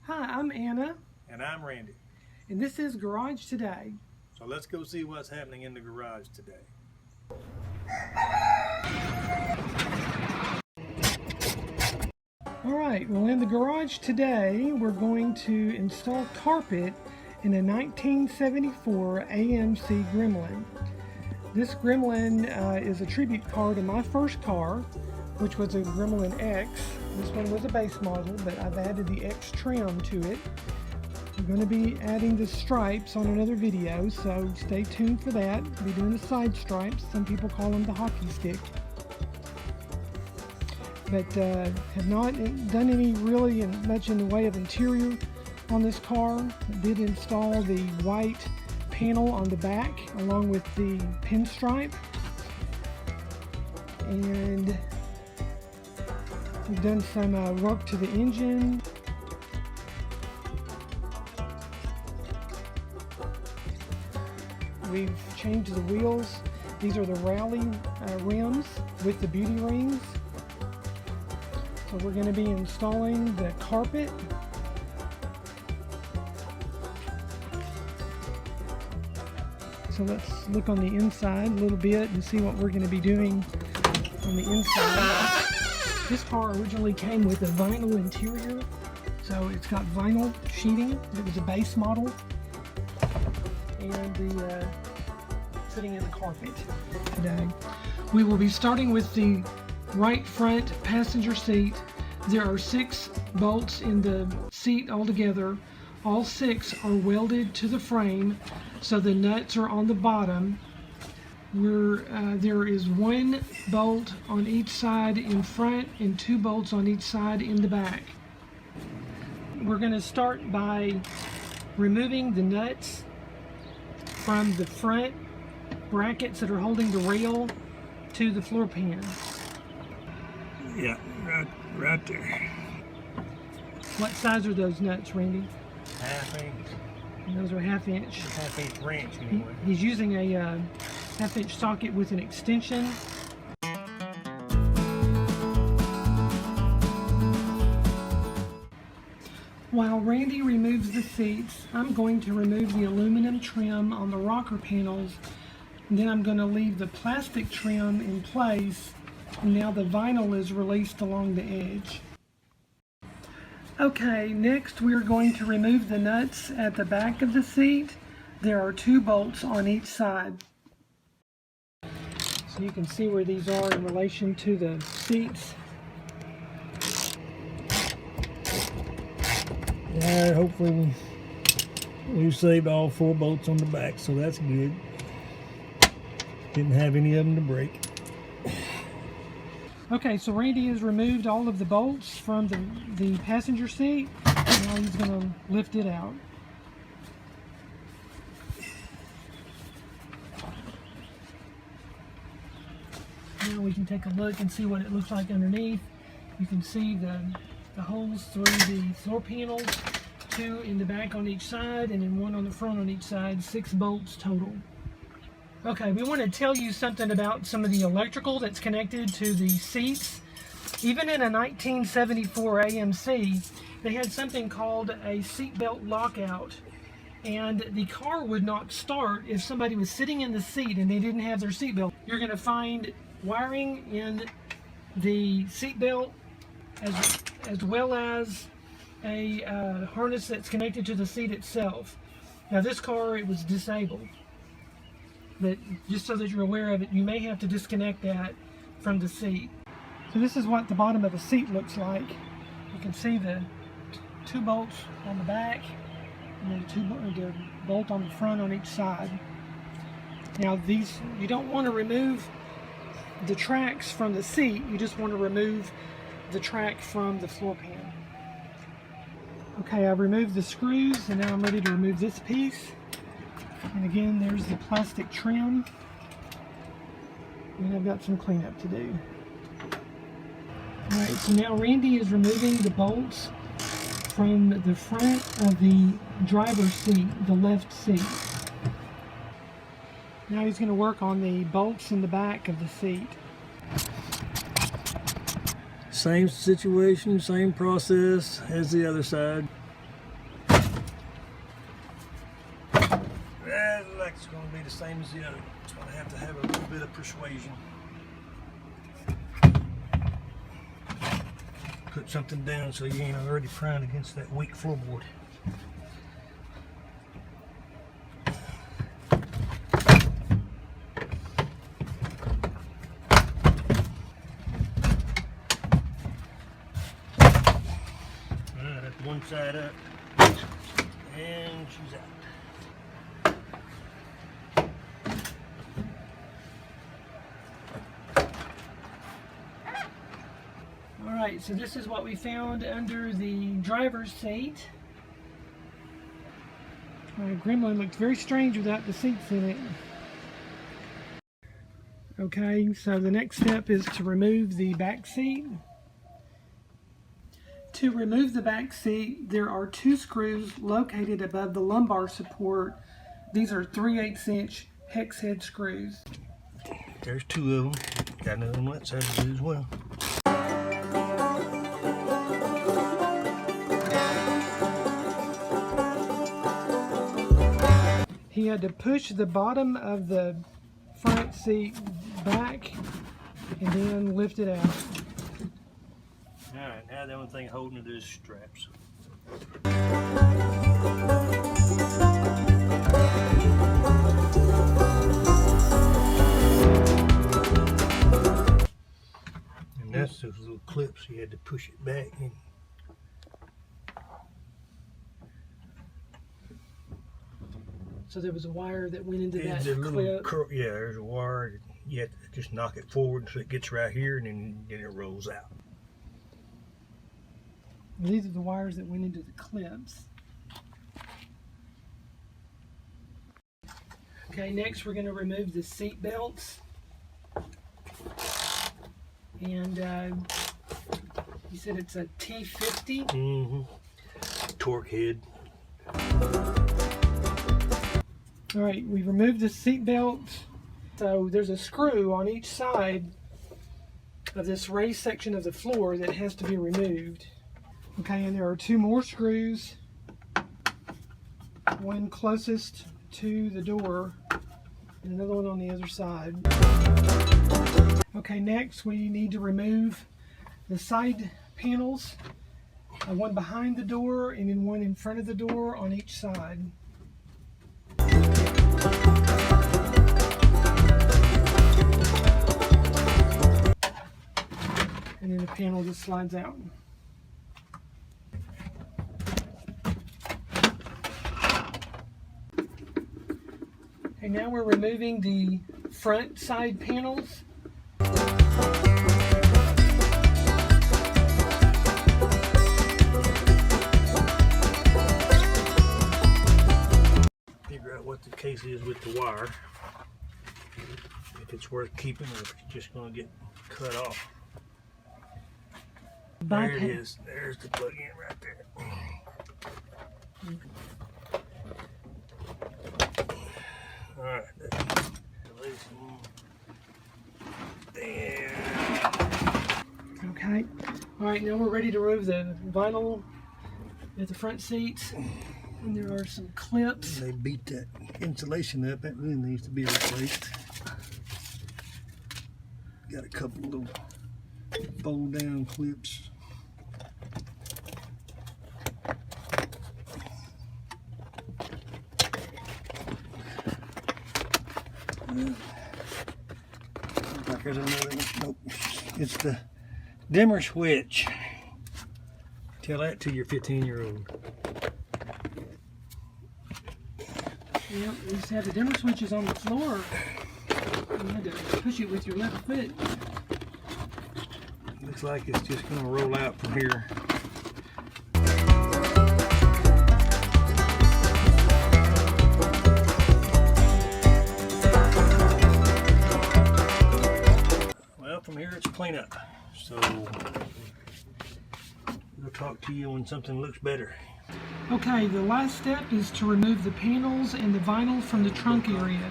Hi, I'm Anna. And I'm Randy. And this is Garage Today. So let's go see what's happening in the garage today. Alright, well in the garage today we're going to install carpet in a 1974 AMC Gremlin. This Gremlin is a tribute car to my first car, which was a Gremlin X. This one was a base model, but I've added the X trim to it. I'm going to be adding the stripes on another video, so stay tuned for that. I'll be doing the side stripes. Some people call them the hockey stick. But have not done any really much in the way of interior on this car. I did install the white panel on the back along with the pinstripe. And we've done some work to the engine. We've changed the wheels. These are the Rally rims with the beauty rings. So we're going to be installing the carpet. So let's look on the inside a little bit and see what we're going to be doing on the inside. This car originally came with a vinyl interior, so it's got vinyl sheeting. It was a base model, and the sitting in the carpet today. We will be starting with the right front passenger seat. There are 6 bolts in the seat altogether. All 6 are welded to the frame, so the nuts are on the bottom. There is 1 bolt on each side in front and 2 bolts on each side in the back. We're going to start by removing the nuts from the front brackets that are holding the rail to the floor pan. Yeah, right there. What size are those nuts, Randy? ½ inch. And those are ½ inch. ½ inch wrench anyway. He's using a ½ inch socket with an extension. While Randy removes the seats, I'm going to remove the aluminum trim on the rocker panels, and then I'm going to leave the plastic trim in place, and now the vinyl is released along the edge. Okay, next we're going to remove the nuts at the back of the seat. There are 2 bolts on each side. So you can see where these are in relation to the seats. Alright, hopefully we saved all 4 bolts on the back, so that's good. Didn't have any of them to break. Okay, so Randy has removed all of the bolts from the passenger seat. Now he's going to lift it out. Now we can take a look and see what it looks like underneath. You can see the holes through the floor panels, 2 in the back on each side and then 1 on the front on each side, 6 bolts total. Okay, we want to tell you something about some of the electrical that's connected to the seats. Even in a 1974 AMC, they had something called a seatbelt lockout, and the car would not start if somebody was sitting in the seat and they didn't have their seatbelt. You're going to find wiring in the seatbelt as well as a harness that's connected to the seat itself. Now this car, it was disabled, but just so that you're aware of it, you may have to disconnect that from the seat. So this is what the bottom of the seat looks like. You can see the 2 bolts on the back and then the bolt on the front on each side. Now these, you don't want to remove the tracks from the seat, you just want to remove the track from the floor pan. Okay, I've removed the screws and now I'm ready to remove this piece. And again, there's the plastic trim. And I've got some cleanup to do. Alright, so now Randy is removing the bolts from the front of the driver's seat, the left seat. Now he's going to work on the bolts in the back of the seat. Same situation, same process as the other side. like it's going to be the same as the other. It's going to have a little bit of persuasion. Put something down so you ain't already primed against that weak floorboard. Alright, that's one side up. And she's out. Alright, so this is what we found under the driver's seat. My Gremlin looked very strange without the seats in it. Okay, so the next step is to remove the back seat. To remove the back seat, there are 2 screws located above the lumbar support. These are 3/8" hex head screws. There's 2 of them. Got another one that side to do as well. He had to push the bottom of the front seat back and then lift it out. Alright, now the only thing holding it is straps. And that's those little clips, you had to push it back. And So there was a wire that went into that the little clip. yeah, there's a wire. You have to just knock it forward so it gets right here, and then it rolls out. These are the wires that went into the clips. Okay, next we're going to remove the seat belts. And you said it's a T50? Mm-hmm. Torque head. Alright, we removed the seat belt. So there's a screw on each side of this raised section of the floor that has to be removed. Okay, and there are 2 more screws. One closest to the door and another one on the other side. Okay, next we need to remove the side panels. One behind the door and then one in front of the door on each side. And then the panel just slides out. Okay, now we're removing the front side panels. Figure out what the case is with the wire. If it's worth keeping or if it's just going to get cut off. There it is. There's the plug in right there. Alright, release them. There. Okay. Alright, now we're ready to remove the vinyl at the front seats. And there are some clips. They beat that insulation up. That really needs to be replaced. Got a couple little fold down clips. Looks like there's another one. Nope. It's the dimmer switch. Tell that to your 15-year-old. Yep, we just had the dimmer switches on the floor. You had to push it with your left foot. Looks like it's just going to roll out from here. Well, from here it's cleanup. So we'll talk to you when something looks better. Okay, the last step is to remove the panels and the vinyl from the trunk area.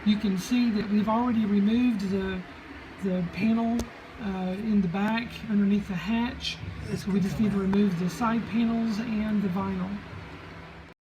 You can see that we've already removed the panel in the back underneath the hatch. So we just need to remove the side panels and the vinyl.